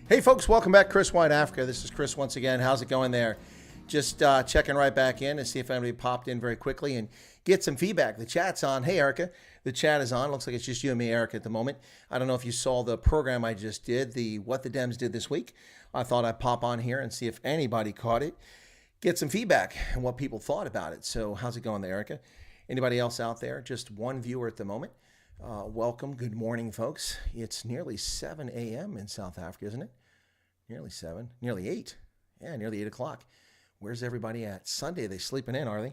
Hey folks, welcome back. Chris White, Africa. This is Chris once again. How's it going there? Just checking right back in to see if anybody popped in very quickly and get some feedback. The chat's on. Hey Erica, the chat is on. Looks like it's just you and me, Erica, at the moment. I don't know if you saw the program I just did, the What the Dems Did This Week. I thought I'd pop on here and see if anybody caught it, get some feedback and what people thought about it. So how's it going there, Erica? Anybody else out there? Just one viewer at the moment. Welcome. Good morning, folks. It's nearly 7 a.m. in South Africa, isn't it? Nearly 7, nearly 8. Yeah, nearly 8 o'clock. Where's everybody at? Sunday, they sleeping in, are they?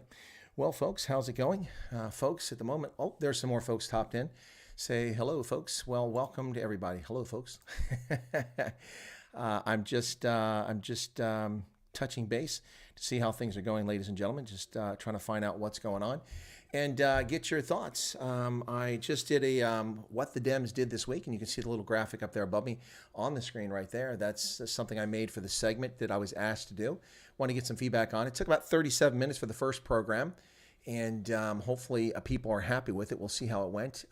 Well, folks, how's it going? Folks, at the moment, there's some more folks topped in. Say hello, folks. Well, welcome to everybody. Hello, folks. I'm just touching base to see how things are going, ladies and gentlemen. Just trying to find out what's going on and get your thoughts. I just did a What the Dems Did This Week, and you can see the little graphic up there above me on the screen right there. That's something I made for the segment that I was asked to do. Want to get some feedback on it. It took about 37 minutes for the first program, and hopefully people are happy with it. We'll see how it went.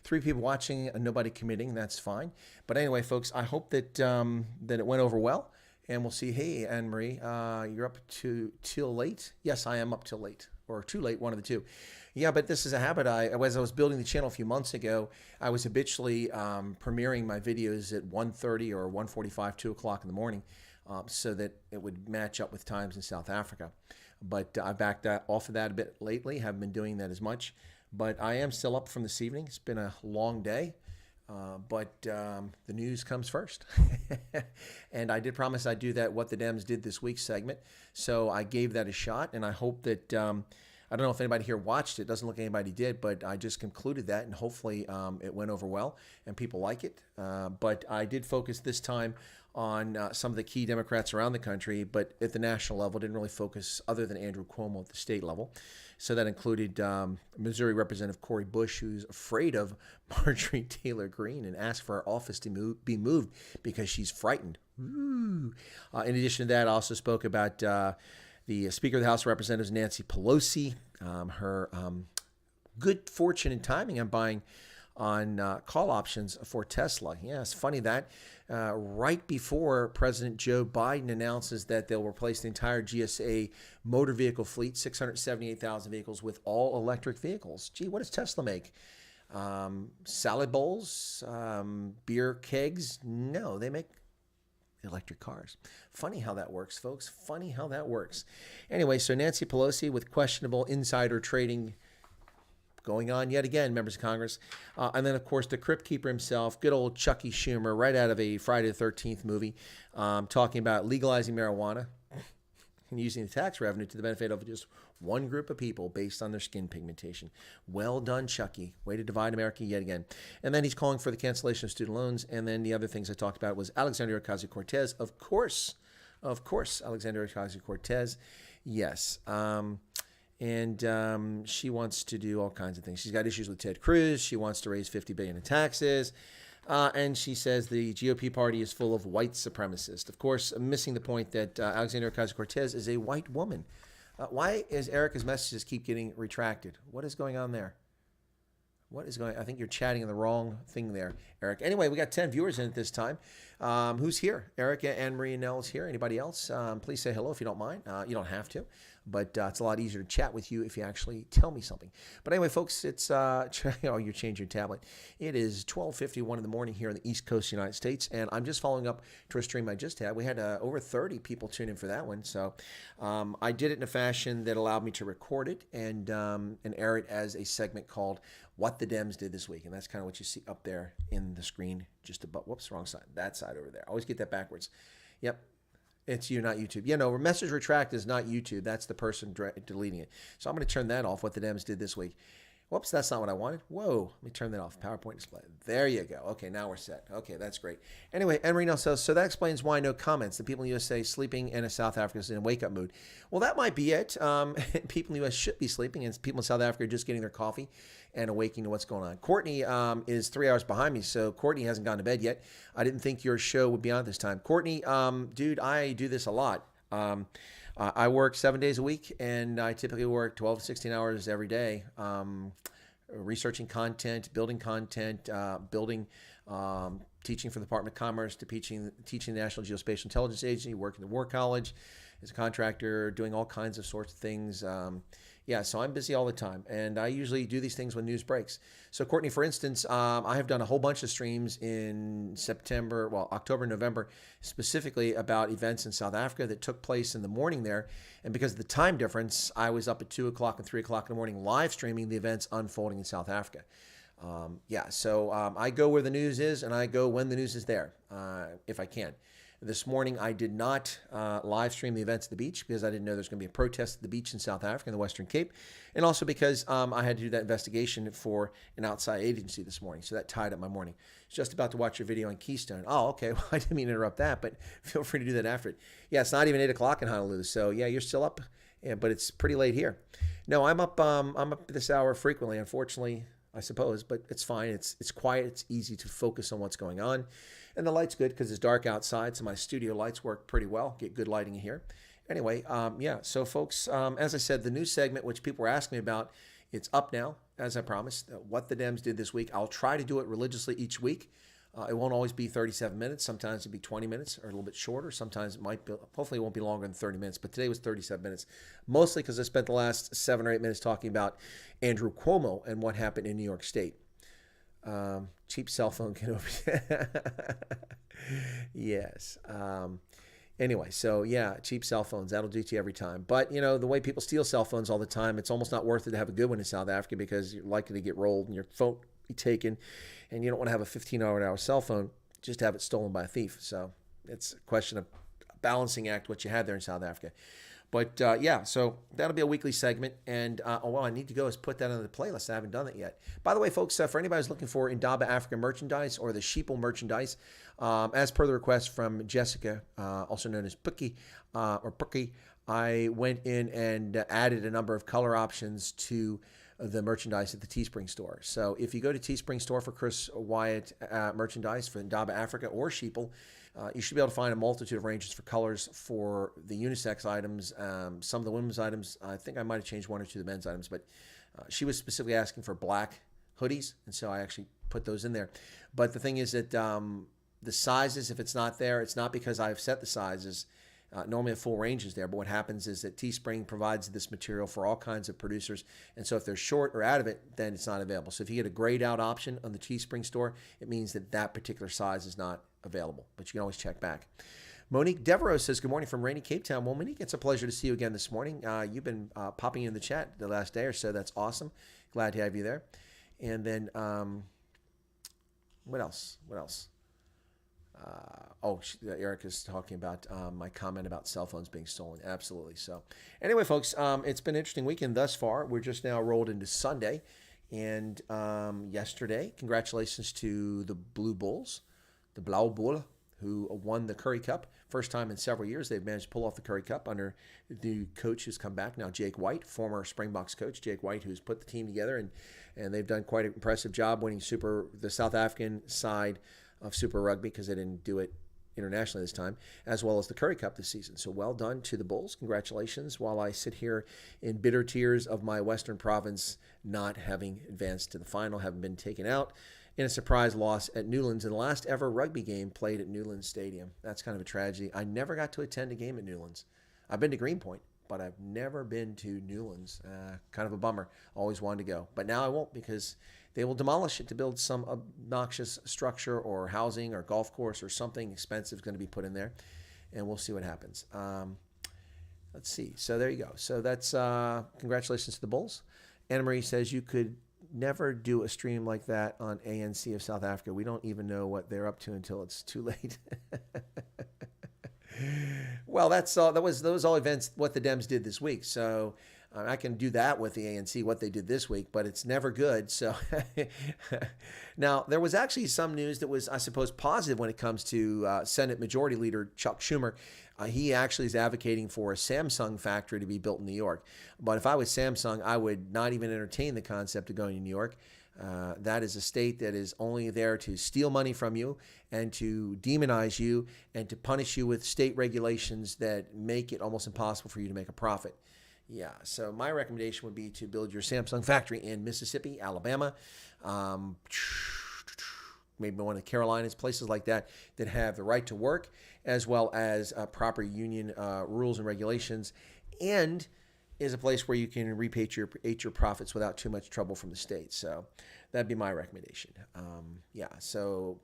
3 people watching, nobody committing. That's fine. But anyway, folks, I hope that that it went over well. And we'll see. Hey, Anne-Marie, you're up till late? Yes, I am up till late. Or too late, one of the two. Yeah, but this is a habit. As I was building the channel a few months ago, I was habitually premiering my videos at 1:30 or 1:45, 2 o'clock in the morning, so that it would match up with times in South Africa. But I backed off of that a bit lately. Haven't been doing that as much. But I am still up from this evening. It's been a long day. But the news comes first. And I did promise I'd do that What the Dems Did This Week segment. So I gave that a shot, and I hope that, I don't know if anybody here watched it. Doesn't look like anybody did, but I just concluded that, and hopefully it went over well and people like it. But I did focus this time on some of the key Democrats around the country, but at the national level, didn't really focus other than Andrew Cuomo at the state level. So that included Missouri Representative Cori Bush, who's afraid of Marjorie Taylor Greene and asked for her office to be moved because she's frightened. In addition to that, I also spoke about the Speaker of the House of Representatives, Nancy Pelosi, her good fortune and timing on buying on call options for Tesla. Yeah, it's funny that right before President Joe Biden announces that they'll replace the entire GSA motor vehicle fleet, 678,000 vehicles, with all electric vehicles. Gee, what does Tesla make? Salad bowls, beer kegs? No, they make electric cars. Funny how that works, folks. Funny how that works. Anyway, so Nancy Pelosi with questionable insider trading going on yet again, members of Congress. And then, of course, the Crypt Keeper himself, good old Chucky Schumer, right out of a Friday the 13th movie, talking about legalizing marijuana and using the tax revenue to the benefit of just one group of people based on their skin pigmentation. Well done, Chucky. Way to divide America yet again. And then he's calling for the cancellation of student loans. And then the other things I talked about was Alexandria Ocasio-Cortez. Of course, Alexandria Ocasio-Cortez. Yes. And she wants to do all kinds of things. She's got issues with Ted Cruz. She wants to raise $50 billion in taxes. And she says the GOP party is full of white supremacists. Of course, missing the point that Alexandria Ocasio-Cortez is a white woman. Why is Erica's messages keep getting retracted? What is going on there? I think you're chatting on the wrong thing there, Eric. Anyway, we got 10 viewers in at this time. Who's here? Erica, Anne-Marie, and Nell is here. Anybody else? Please say hello if you don't mind. You don't have to, but it's a lot easier to chat with you if you actually tell me something. But anyway, folks, it's you change your tablet. It is 12:51 in the morning here on the East Coast of the United States, and I'm just following up to a stream I just had. We had over 30 people tune in for that one, so I did it in a fashion that allowed me to record it and air it as a segment called What the Dems Did This Week. And that's kind of what you see up there in the screen just above. Whoops, wrong side. That side over there. I always get that backwards. Yep. It's you, not YouTube. Yeah, no, message retract is not YouTube. That's the person deleting it. So I'm going to turn that off, What the Dems Did This Week. Whoops, that's not what I wanted. Whoa, let me turn that off. PowerPoint display. There you go. Okay, now we're set. Okay, that's great. Anyway, Enrino says, so that explains why no comments. The people in the USA sleeping and South Africa is in a wake-up mood. Well, that might be it. People in the US should be sleeping, and people in South Africa are just getting their coffee and awakening to what's going on. Courtney is 3 hours behind me, so Courtney hasn't gone to bed yet. I didn't think your show would be on this time. Courtney, dude, I do this a lot. I work 7 days a week, and I typically work 12 to 16 hours every day, researching content, building teaching for the Department of Commerce to teaching the National Geospatial Intelligence Agency, working at the War College as a contractor, doing all kinds of sorts of things. So I'm busy all the time, and I usually do these things when news breaks. So Courtney, for instance, I have done a whole bunch of streams in October, November, specifically about events in South Africa that took place in the morning there. And because of the time difference, I was up at 2 o'clock and 3 o'clock in the morning live streaming the events unfolding in South Africa. I go where the news is, and I go when the news is there, if I can. This morning, I did not live stream the events at the beach because I didn't know there was going to be a protest at the beach in South Africa in the Western Cape. And also because I had to do that investigation for an outside agency this morning. So that tied up my morning. Just about to watch your video on Keystone. Oh, okay. Well, I didn't mean to interrupt that, but feel free to do that after it. Yeah, it's not even 8 o'clock in Honolulu. So yeah, you're still up, but it's pretty late here. No, I'm up this hour frequently, unfortunately, I suppose, but it's fine. It's quiet. It's easy to focus on what's going on. And the light's good because it's dark outside, so my studio lights work pretty well. Get good lighting in here. Anyway, so folks, as I said, the news segment, which people were asking me about, it's up now, as I promised. What the Dems did this week. I'll try to do it religiously each week. It won't always be 37 minutes. Sometimes it'll be 20 minutes or a little bit shorter. Sometimes it might be, hopefully it won't be longer than 30 minutes, but today was 37 minutes. Mostly because I spent the last 7 or 8 minutes talking about Andrew Cuomo and what happened in New York State. Cheap cell phone can open. Yes. Anyway, so yeah, cheap cell phones, that'll do to you every time. But, the way people steal cell phones all the time, it's almost not worth it to have a good one in South Africa because you're likely to get rolled and your phone be taken. And you don't want to have a 15-hour cell phone, just to have it stolen by a thief. So it's a question of a balancing act, what you had there in South Africa. But so that'll be a weekly segment. And I need to go is put that on the playlist. I haven't done that yet. By the way, folks, for anybody who's looking for Indaba Africa merchandise or the Sheeple merchandise, as per the request from Jessica, also known as Pookie, I went in and added a number of color options to the merchandise at the Teespring store. So if you go to Teespring store for Chris Wyatt merchandise for Indaba Africa or Sheeple, you should be able to find a multitude of ranges for colors for the unisex items, some of the women's items. I think I might have changed one or two of the men's items, but she was specifically asking for black hoodies, and so I actually put those in there. But the thing is that the sizes, if it's not there, it's not because I've set the sizes. Normally a full range is there, but what happens is that Teespring provides this material for all kinds of producers, and so if they're short or out of it, then it's not available. So if you get a grayed out option on the Teespring store, it means that that particular size is not available, but you can always check back. Monique Devereaux says, good morning from rainy Cape Town. Well, Monique, it's a pleasure to see you again this morning. You've been popping in the chat the last day or so. That's awesome. Glad to have you there. And then what else? Eric is talking about my comment about cell phones being stolen. Absolutely. So anyway, folks, it's been an interesting weekend thus far. We're just now rolled into Sunday. And yesterday, congratulations to the Blue Bulls, the Blau Bull, who won the Curry Cup. First time in several years they've managed to pull off the Curry Cup under the coach who's come back now, Jake White, former Springboks coach, Jake White, who's put the team together. And they've done quite an impressive job winning the South African side of Super Rugby because they didn't do it internationally this time, as well as the Curry Cup this season. So well done to the Bulls. Congratulations. While I sit here in bitter tears of my Western Province not having advanced to the final, having been taken out in a surprise loss at Newlands in the last ever rugby game played at Newlands Stadium. That's kind of a tragedy. I never got to attend a game at Newlands. I've been to Greenpoint, but I've never been to Newlands. Kind of a bummer. Always wanted to go. But now I won't because they will demolish it to build some obnoxious structure or housing or golf course or something expensive is going to be put in there. And we'll see what happens. Let's see. So there you go. So that's congratulations to the Bulls. Anna Marie says you could never do a stream like that on ANC of South Africa. We don't even know what they're up to until it's too late. Well, those all events, what the Dems did this week. So I can do that with the ANC, what they did this week, but it's never good. So now there was actually some news that was, I suppose, positive when it comes to Senate Majority Leader Chuck Schumer. He actually is advocating for a Samsung factory to be built in New York. But if I was Samsung, I would not even entertain the concept of going to New York. That is a state that is only there to steal money from you and to demonize you and to punish you with state regulations that make it almost impossible for you to make a profit. Yeah, so my recommendation would be to build your Samsung factory in Mississippi, Alabama, maybe one of the Carolinas, places like that that have the right to work, as well as proper union rules and regulations, and is a place where you can repatriate your profits without too much trouble from the state. So that'd be my recommendation. So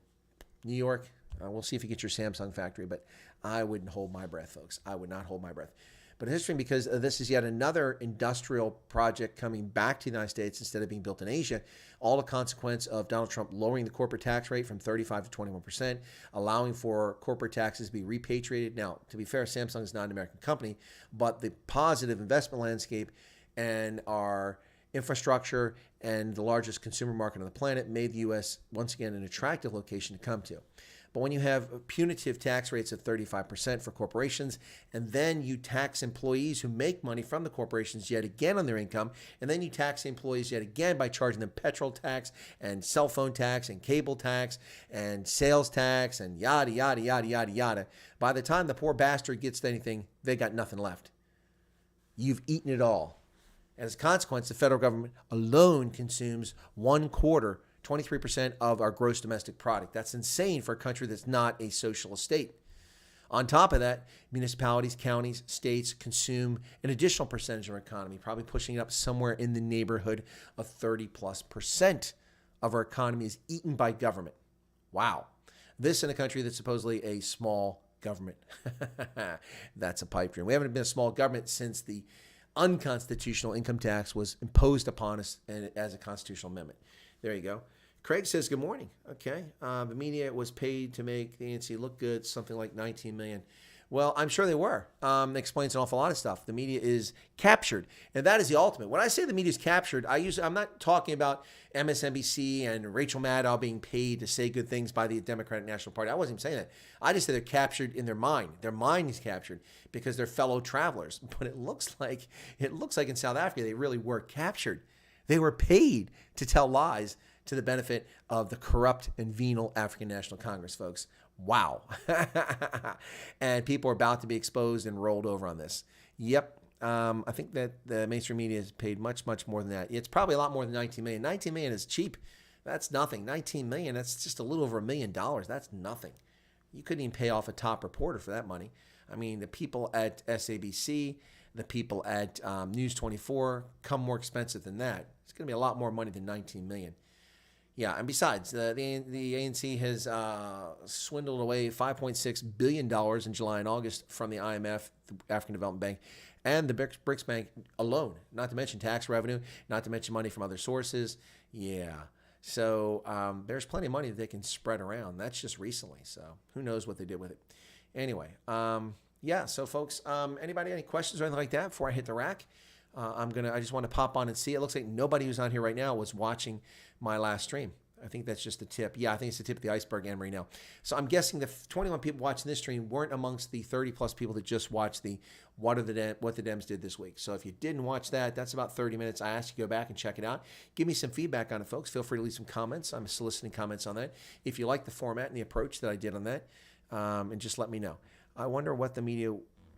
New York, we'll see if you get your Samsung factory, but I wouldn't hold my breath, folks. I would not hold my breath. But it's interesting because this is yet another industrial project coming back to the United States instead of being built in Asia, all a consequence of Donald Trump lowering the corporate tax rate from 35 to 21%, allowing for corporate taxes to be repatriated. Now, to be fair, Samsung is not an American company, but the positive investment landscape and our infrastructure and the largest consumer market on the planet made the U.S. once again an attractive location to come to. But when you have punitive tax rates of 35% for corporations, and then you tax employees who make money from the corporations yet again on their income, and then you tax the employees yet again by charging them petrol tax and cell phone tax and cable tax and sales tax and yada, yada, yada, yada, yada, by the time the poor bastard gets to anything, they got nothing left. You've eaten it all. As a consequence, the federal government alone consumes 23% of our gross domestic product. That's insane for a country that's not a socialist state. On top of that, municipalities, counties, states consume an additional percentage of our economy, probably pushing it up somewhere in the neighborhood of 30+% of our economy is eaten by government. Wow. This in a country that's supposedly a small government. That's a pipe dream. We haven't been a small government since the unconstitutional income tax was imposed upon us as a constitutional amendment. There you go. Craig says, good morning. Okay. The media was paid to make the ANC look good, something like $19 million. Well, I'm sure they were. It explains an awful lot of stuff. The media is captured, and that is the ultimate. When I say the media is captured, I'm not talking about MSNBC and Rachel Maddow being paid to say good things by the Democratic National Party. I wasn't even saying that. I just said they're captured in their mind. Their mind is captured because they're fellow travelers. But it looks like in South Africa they really were captured. They were paid to tell lies to the benefit of the corrupt and venal African National Congress, folks. Wow. And people are about to be exposed and rolled over on this. Yep. I think that the mainstream media is paid much, much more than that. It's probably a lot more than $19 million. $19 million is cheap. That's nothing. $19 million, that's just a little over $1 million. That's nothing. You couldn't even pay off a top reporter for that money. I mean, the people at SABC, the people at News 24 come more expensive than that. It's going to be a lot more money than $19 million. Yeah, and besides, the ANC has swindled away $5.6 billion in July and August from the IMF, the African Development Bank, and the BRICS Bank alone, not to mention tax revenue, not to mention money from other sources. Yeah, so there's plenty of money that they can spread around. That's just recently, so who knows what they did with it. Anyway, so folks, anybody any questions or anything like that before I hit the rack? I just want to pop on and see. It looks like nobody who's on here right now was watching my last stream. I think that's just the tip. Yeah, I think it's the tip of the iceberg, Anne-Marie now. So I'm guessing the 21 people watching this stream weren't amongst the 30 plus people that just watched the what the Dems did this week. So if you didn't watch that, that's about 30 minutes. I asked you to go back and check it out. Give me some feedback on it, folks. Feel free to leave some comments. I'm soliciting comments on that. If you like the format and the approach that I did on that, and just let me know. I wonder what the media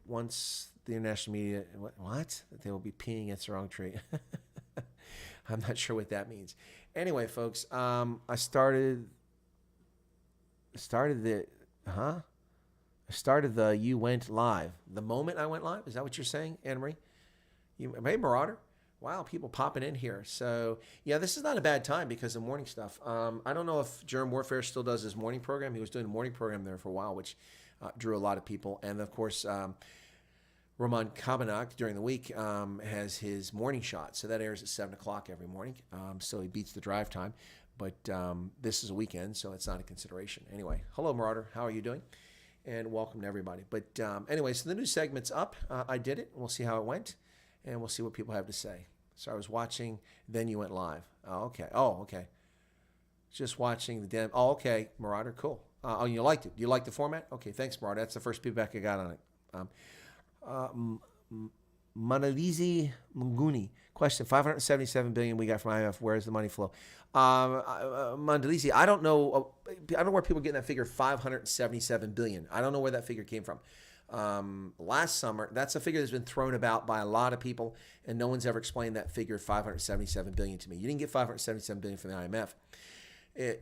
wants. The international media, what? That they will be peeing against the wrong tree. I'm not sure what that means. Anyway, folks, I started the you went live. The moment I went live? Is that what you're saying, Anne-Marie? Hey, Marauder. Wow, people popping in here. So, yeah, this is not a bad time because of morning stuff. I don't know if Jerem Warfare still does his morning program. He was doing a morning program there for a while, which drew a lot of people. And, of course, Roman Kabanak during the week has his morning shot. So that airs at 7 o'clock every morning. So he beats the drive time. But this is a weekend, so it's not a consideration. Anyway, hello, Marauder. How are you doing? And welcome to everybody. But anyway, so the new segment's up. I did it. We'll see how it went. And we'll see what people have to say. So I was watching, then you went live. Oh, okay. Just watching the Dem. Oh, okay, Marauder, cool. You liked it. You liked the format? Okay, thanks, Marauder. That's the first feedback I got on it. Manalizi Munguni, question: 577 billion we got from IMF. Where is the money flow? Mandalizi, I don't know where people are getting that figure 577 billion. I don't know where that figure came from. Last summer, that's a figure that's been thrown about by a lot of people, and no one's ever explained that figure 577 billion to me. You didn't get 577 billion from the IMF.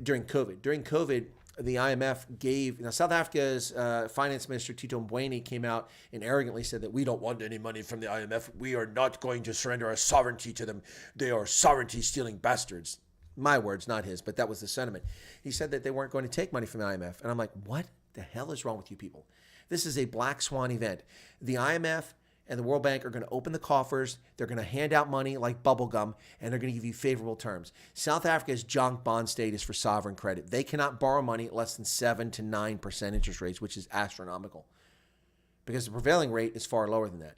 during COVID. During COVID, the IMF gave, now South Africa's finance minister, Tito Mboweni, came out and arrogantly said that we don't want any money from the IMF. We are not going to surrender our sovereignty to them. They are sovereignty-stealing bastards. My words, not his, but that was the sentiment. He said that they weren't going to take money from the IMF. And I'm like, what the hell is wrong with you people? This is a black swan event. The IMF and the World Bank are going to open the coffers. They're going to hand out money like bubble gum, and they're going to give you favorable terms. South Africa's junk bond status for sovereign credit. They cannot borrow money at less than 7 to 9% interest rates, which is astronomical, because the prevailing rate is far lower than that.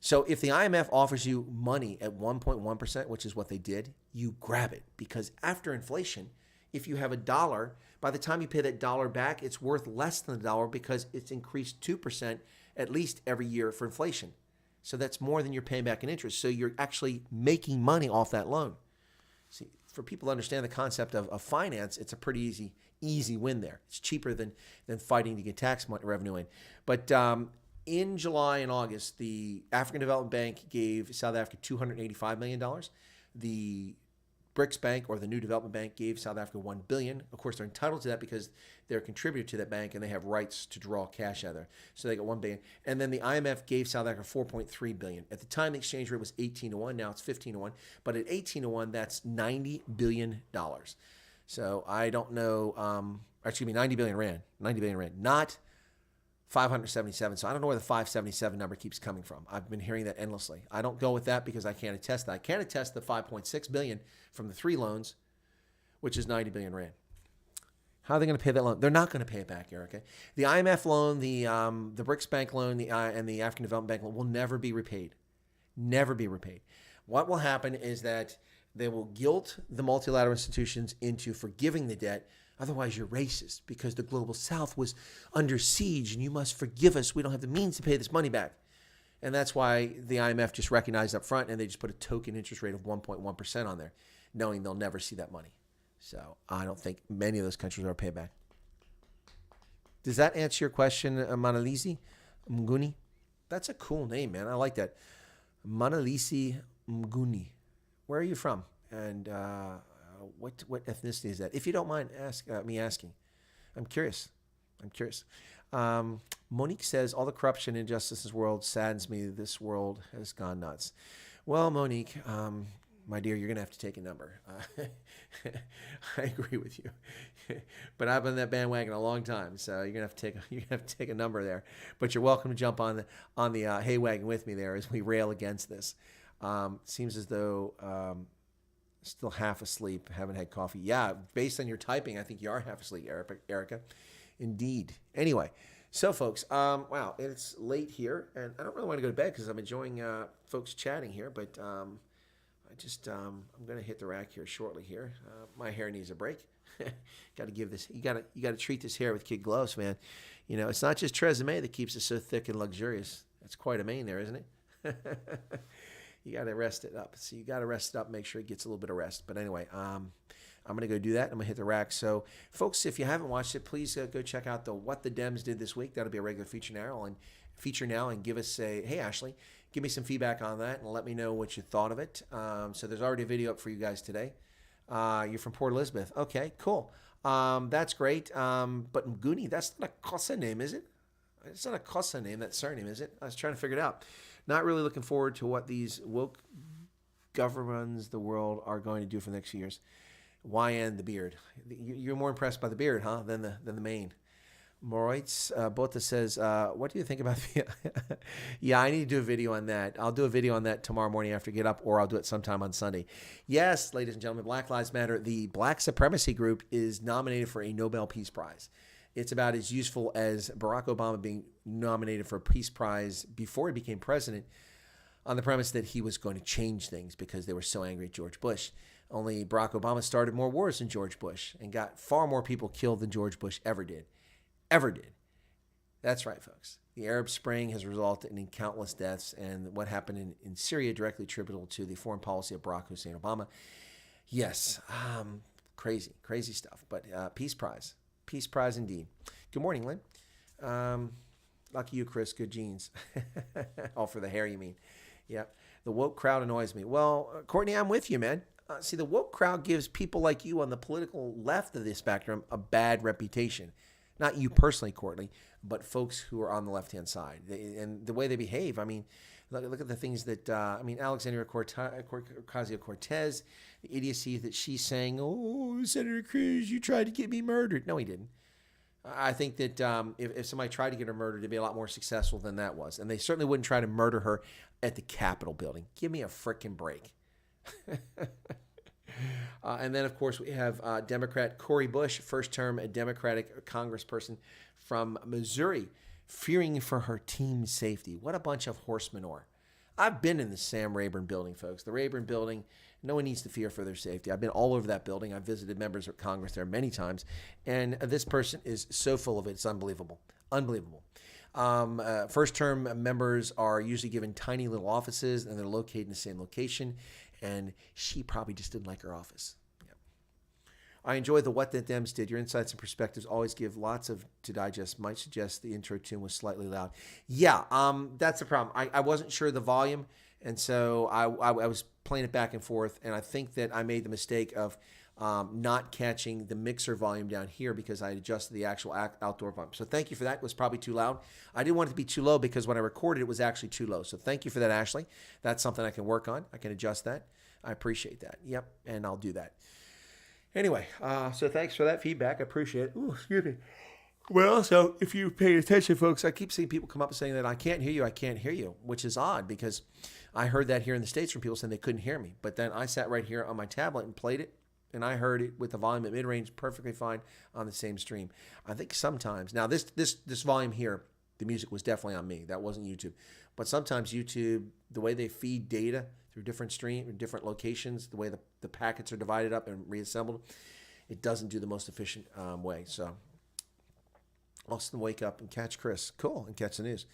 So if the IMF offers you money at 1.1%, which is what they did, you grab it, because after inflation, if you have a dollar, by the time you pay that dollar back, it's worth less than a dollar because it's increased 2% at least every year for inflation. So that's more than you're paying back in interest. So you're actually making money off that loan. See, for people to understand the concept of finance, it's a pretty easy win there. It's cheaper than fighting to get tax revenue in. But in July and August, the African Development Bank gave South Africa $285 million. The BRICS Bank, or the New Development Bank, gave South Africa $1 billion. Of course, they're entitled to that because they're a contributor to that bank and they have rights to draw cash out of there. So they got $1 billion. And then the IMF gave South Africa $4.3 billion. At the time, the exchange rate was 18 to 1. Now it's 15 to 1. But at 18 to 1, that's $90 billion. So I don't know, excuse me, 90 billion rand. 90 billion rand, not 577. So I don't know where the 577 number keeps coming from. I've been hearing that endlessly. I don't go with that because I can't attest that. I can't attest the 5.6 billion from the 3 loans, which is 90 billion rand. How are they going to pay that loan? They're not going to pay it back, Erica. The IMF loan, the BRICS Bank loan, and the African Development Bank loan will never be repaid. Never be repaid. What will happen is that they will guilt the multilateral institutions into forgiving the debt. Otherwise, you're racist because the global south was under siege and you must forgive us. We don't have the means to pay this money back. And that's why the IMF just recognized up front and they just put a token interest rate of 1.1% on there, knowing they'll never see that money. So I don't think many of those countries are paid back. Does that answer your question, Manalisi Mnguni? That's a cool name, man. I like that. Manalisi Mnguni. Where are you from? And what ethnicity is that? If you don't mind me asking. I'm curious. Monique says, all the corruption and injustice in this world saddens me. This world has gone nuts. Well, Monique, my dear, you're going to have to take a number. I agree with you. But I've been on that bandwagon a long time, so you're going to have to take a number there. But you're welcome to jump on the hay wagon with me there as we rail against this. Seems as though still half asleep, haven't had coffee. Yeah, based on your typing, I think you are half asleep, Erica. Indeed. Anyway, so folks, wow, it's late here, and I don't really want to go to bed because I'm enjoying folks chatting here, but I'm going to hit the rack here shortly here. My hair needs a break. Got to give this, you got to treat this hair with kid gloves, man. You know, it's not just Tresemme that keeps it so thick and luxurious. That's quite a mane there, isn't it? You got to rest it up. So you got to rest it up, make sure it gets a little bit of rest. But anyway, I'm going to go do that. I'm going to hit the rack. So, folks, if you haven't watched it, please go check out the What the Dems Did This Week. That'll be a regular feature now. And give us hey, Ashley, give me some feedback on that and let me know what you thought of it. So there's already a video up for you guys today. You're from Port Elizabeth. Okay, cool. That's great. But Mnguni, that's not a Xhosa name, is it? It's not a Xhosa name, that surname, is it? I was trying to figure it out. Not really looking forward to what these woke governments the world are going to do for the next few years. YN the beard. You're more impressed by the beard, huh, than the mane. Moritz Bota says, what do you think about the... Yeah, I need to do a video on that. I'll do a video on that tomorrow morning after I get up, or I'll do it sometime on Sunday. Yes, ladies and gentlemen, Black Lives Matter. The Black Supremacy Group is nominated for a Nobel Peace Prize. It's about as useful as Barack Obama being nominated for a Peace Prize before he became president on the premise that he was going to change things because they were so angry at George Bush. Only Barack Obama started more wars than George Bush and got far more people killed than George Bush ever did. Ever did. That's right, folks. The Arab Spring has resulted in countless deaths, and what happened in Syria directly attributable to the foreign policy of Barack Hussein Obama. Yes, crazy stuff, but Peace Prize. Peace Prize indeed. Good morning, Lynn. Lucky you, Chris. Good genes. All for the hair, you mean. Yep. The woke crowd annoys me. Well, Courtney, I'm with you, man. See, the woke crowd gives people like you on the political left of the spectrum a bad reputation. Not you personally, Courtney, but folks who are on the left-hand side. And the way they behave, I mean, look at the things that, Alexandria Ocasio-Cortez, the idiocy that she's saying, oh, Senator Cruz, you tried to get me murdered. No, he didn't. I think that if somebody tried to get her murdered, it'd be a lot more successful than that was. And they certainly wouldn't try to murder her at the Capitol building. Give me a frickin' break. And then, of course, we have Democrat Cori Bush, first-term Democratic congressperson from Missouri, fearing for her team's safety. What a bunch of horse manure. I've been in the Sam Rayburn building, folks. The Rayburn building, no one needs to fear for their safety. I've been all over that building. I've visited members of Congress there many times. And this person is so full of it. It's unbelievable. Unbelievable. First-term members are usually given tiny little offices, and they're located in the same location. And she probably just didn't like her office. Yeah. I enjoy the What the Dems Did. Your insights and perspectives always give lots of to digest. Might suggest the intro tune was slightly loud. Yeah, that's the problem. I wasn't sure of the volume, and so I was playing it back and forth, and I think that I made the mistake of not catching the mixer volume down here because I adjusted the actual outdoor volume. So thank you for that. It was probably too loud. I didn't want it to be too low because when I recorded it was actually too low. So thank you for that, Ashley. That's something I can work on. I can adjust that. I appreciate that. Yep, and I'll do that. Anyway, so thanks for that feedback. I appreciate it. Ooh, excuse me. Well, so if you pay attention, folks, I keep seeing people come up and saying that I can't hear you, which is odd because I heard that here in the States from people saying they couldn't hear me. But then I sat right here on my tablet and played it, and I heard it with the volume at mid-range perfectly fine on the same stream. I think sometimes, now this volume here, the music was definitely on me. That wasn't YouTube. But sometimes YouTube, the way they feed data through different locations, the way the packets are divided up and reassembled, it doesn't do the most efficient way. So Austin, wake up and catch Chris. Cool, and catch the news.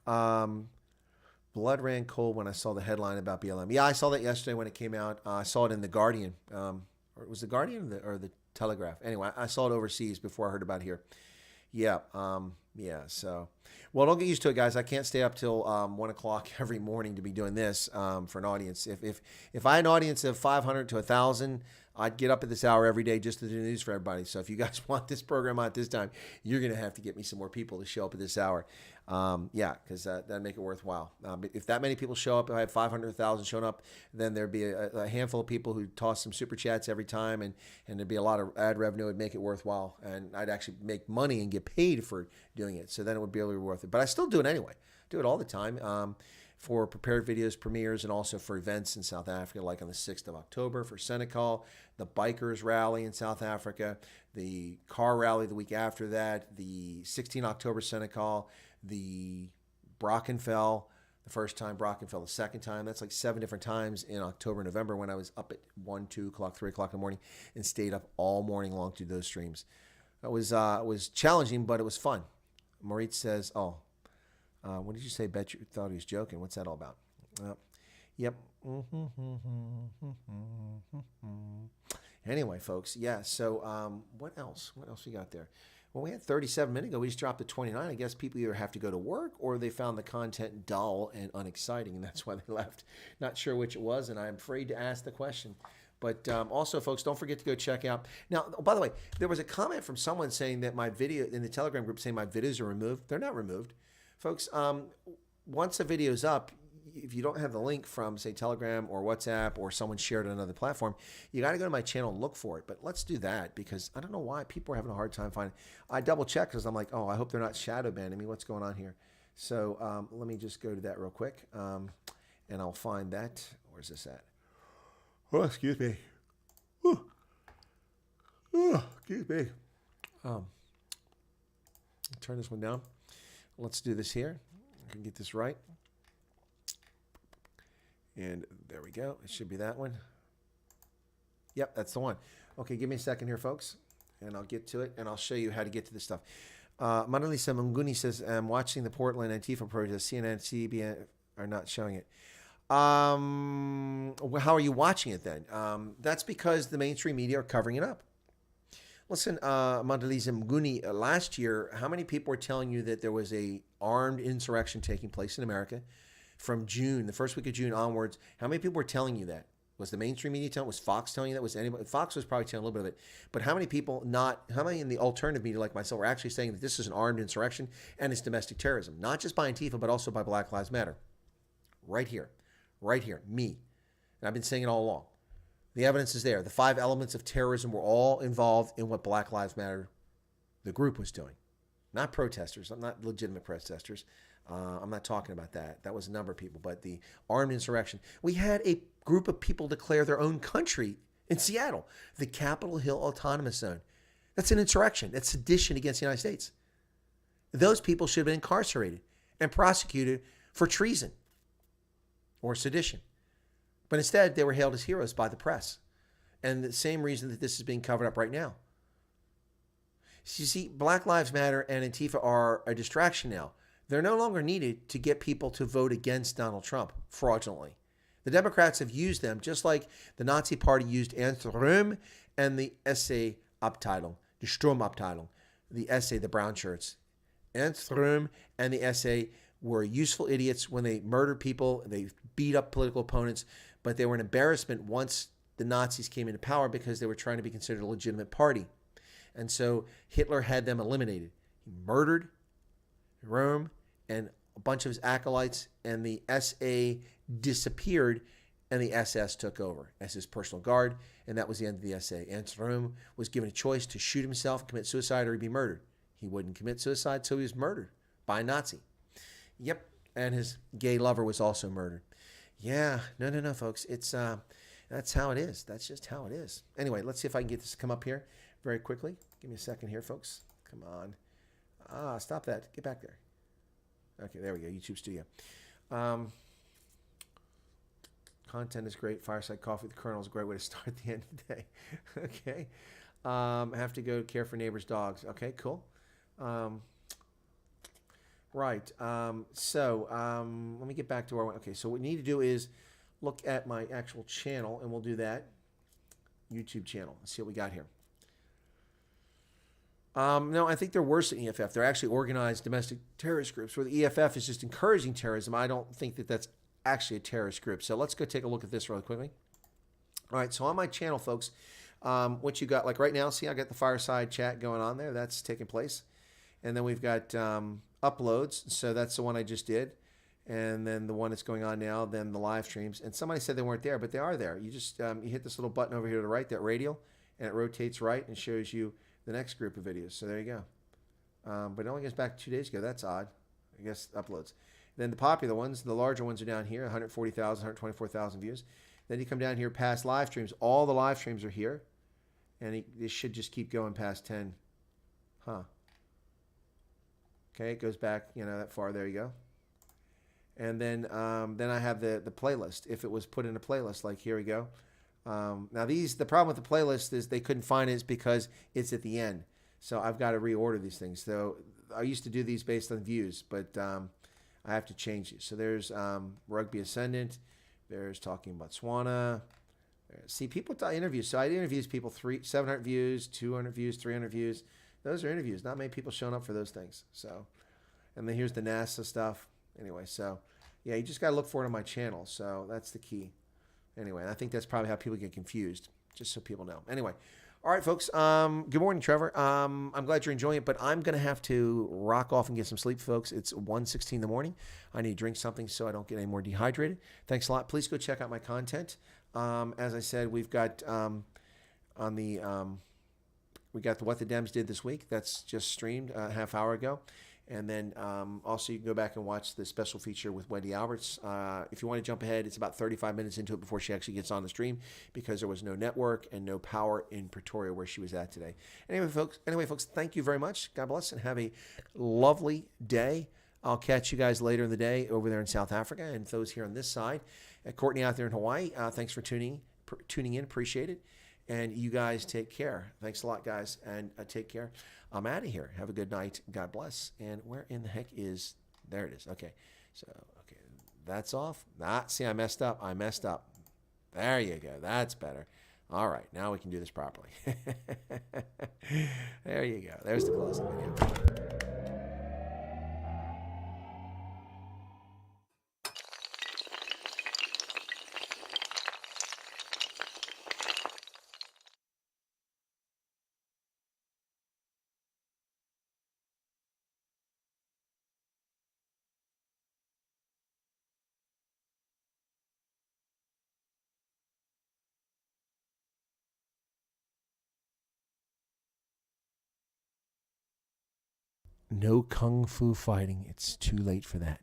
Blood ran cold when I saw the headline about BLM. Yeah, I saw that yesterday when it came out. I saw it in The Guardian. Or it was The Guardian or the Telegraph. Anyway, I saw it overseas before I heard about it here. Yeah, so... Well, don't get used to it, guys. I can't stay up till 1 o'clock every morning to be doing this for an audience. If I had an audience of 500 to 1,000, I'd get up at this hour every day just to do news for everybody. So if you guys want this program on at this time, you're going to have to get me some more people to show up at this hour. Because that'd make it worthwhile. If that many people show up, if I had 500, 1,000 showing up, then there'd be a handful of people who toss some super chats every time, and there'd be a lot of ad revenue. It'd make it worthwhile, and I'd actually make money and get paid for doing it. So then it would be really worth it. But I still do it anyway. Do it all the time for prepared videos, premieres, and also for events in South Africa, like on the 6th of October for Senegal, the Bikers Rally in South Africa, the car rally the week after that, the 16 October Senegal, the Brockenfell, the first time, Brockenfell the second time. That's like 7 different times in October, November when I was up at 1, 2 o'clock, 3 o'clock in the morning and stayed up all morning long to do those streams. It was challenging, but it was fun. Maurice says, what did you say? Bet you thought he was joking. What's that all about? Yep. Anyway, folks, yeah. So what else? What else we got there? Well, we had 37 minutes ago. We just dropped to 29. I guess people either have to go to work or they found the content dull and unexciting, and that's why they left. Not sure which it was, and I'm afraid to ask the question. But also, folks, don't forget to go check out. Now, by the way, there was a comment from someone saying that my video in the Telegram group saying my videos are removed. They're not removed. Folks, once a video's up, if you don't have the link from, say, Telegram or WhatsApp or someone shared it on another platform, you got to go to my channel and look for it. But let's do that because I don't know why people are having a hard time finding it. I double-check because I'm like, I hope they're not shadow banning me. What's going on here? So let me just go to that real quick, and I'll find that. Where's this at? Oh, excuse me. Excuse me. Turn this one down. Let's do this here. I can get this right. And there we go. It should be that one. Yep, that's the one. Okay, give me a second here, folks, and I'll get to it, and I'll show you how to get to this stuff. Manalisa Munguni says, I'm watching the Portland Antifa protest. CNN, CBN are not showing it. How are you watching it then? That's because the mainstream media are covering it up. Listen, Mandalisa Mguni, last year, how many people were telling you that there was a armed insurrection taking place in America from June, the first week of June onwards? How many people were telling you that? Was the mainstream media telling? Was Fox telling you that? Was anybody? Fox was probably telling a little bit of it. But how many people how many in the alternative media like myself are actually saying that this is an armed insurrection and it's domestic terrorism? Not just by Antifa, but also by Black Lives Matter. Right here, me. And I've been saying it all along. The evidence is there. The 5 elements of terrorism were all involved in what Black Lives Matter, the group, was doing. Not protesters. I'm not legitimate protesters. I'm not talking about that. That was a number of people. But the armed insurrection. We had a group of people declare their own country in Seattle, the Capitol Hill Autonomous Zone. That's an insurrection. That's sedition against the United States. Those people should have been incarcerated and prosecuted for treason or sedition. But instead, they were hailed as heroes by the press. And the same reason that this is being covered up right now. You see, Black Lives Matter and Antifa are a distraction now. They're no longer needed to get people to vote against Donald Trump fraudulently. The Democrats have used them just like the Nazi Party used Anthrom and the SA-Abteilung, the Sturmabteilung, the SA, the brown shirts. Anthrom and the SA were useful idiots when they murdered people, they beat up political opponents, but they were an embarrassment once the Nazis came into power because they were trying to be considered a legitimate party. And so Hitler had them eliminated. He murdered Rome and a bunch of his acolytes, and the SA disappeared, and the SS took over as his personal guard, and that was the end of the SA. Ernst Röhm was given a choice to shoot himself, commit suicide, or he'd be murdered. He wouldn't commit suicide, so he was murdered by a Nazi. Yep, and his gay lover was also murdered. Yeah, no, folks. It's that's how it is. That's just how it is. Anyway, let's see if I can get this to come up here very quickly. Give me a second here, folks. Come on. Stop that. Get back there. Okay, there we go. YouTube Studio. Content is great. Fireside Coffee with the Colonel is a great way to start the end of the day. Okay. I have to go care for neighbors' dogs. Okay, cool. Right. Let me get back to where I went. Okay, so what we need to do is look at my actual channel, and we'll do that. YouTube channel. Let's see what we got here. No, I think they're worse than EFF. They're actually organized domestic terrorist groups, where the EFF is just encouraging terrorism. I don't think that that's actually a terrorist group. So let's go take a look at this really quickly. All right, so on my channel, folks, what you got, like right now, see I got the Fireside chat going on there. That's taking place. And then we've got uploads. So that's the one I just did. And then the one that's going on now, then the live streams. And somebody said they weren't there, but they are there. You just you hit this little button over here to the right, that radial, and it rotates right and shows you the next group of videos. So there you go. But it only goes back 2 days ago. That's odd. I guess uploads. Then the popular ones, the larger ones are down here, 140,000, 124,000 views. Then you come down here past live streams. All the live streams are here. And this should just keep going past 10. Huh. Okay, it goes back, that far. There you go. And then I have the playlist. If it was put in a playlist, like here we go. Now the problem with the playlist is they couldn't find it is because it's at the end. So I've got to reorder these things. So I used to do these based on views, but I have to change it. So there's Rugby Ascendant. There's Talking Botswana. See, people interviews. So I interviews people 700 views, 200 views, 300 views. Those are interviews. Not many people showing up for those things. So, and then here's the NASA stuff. Anyway, so yeah, you just got to look for it on my channel. So that's the key. Anyway, I think that's probably how people get confused, just so people know. Anyway, all right, folks. Good morning, Trevor. I'm glad you're enjoying it, but I'm going to have to rock off and get some sleep, folks. It's 1:16 in the morning. I need to drink something so I don't get any more dehydrated. Thanks a lot. Please go check out my content. As I said, we've got we got the What the Dems Did this week. That's just streamed a half hour ago. And then also you can go back and watch the special feature with Wendy Alberts. If you want to jump ahead, it's about 35 minutes into it before she actually gets on the stream because there was no network and no power in Pretoria where she was at today. Anyway, folks, thank you very much. God bless and have a lovely day. I'll catch you guys later in the day over there in South Africa and those here on this side. Courtney out there in Hawaii, thanks for tuning in. Appreciate it. And you guys take care. Thanks a lot, guys, and take care. I'm out of here. Have a good night. God bless. And where in the heck is... There it is. Okay. So, okay. That's off. See, I messed up. There you go. That's better. All right. Now we can do this properly. There you go. There's the closing video. No kung fu fighting. It's too late for that.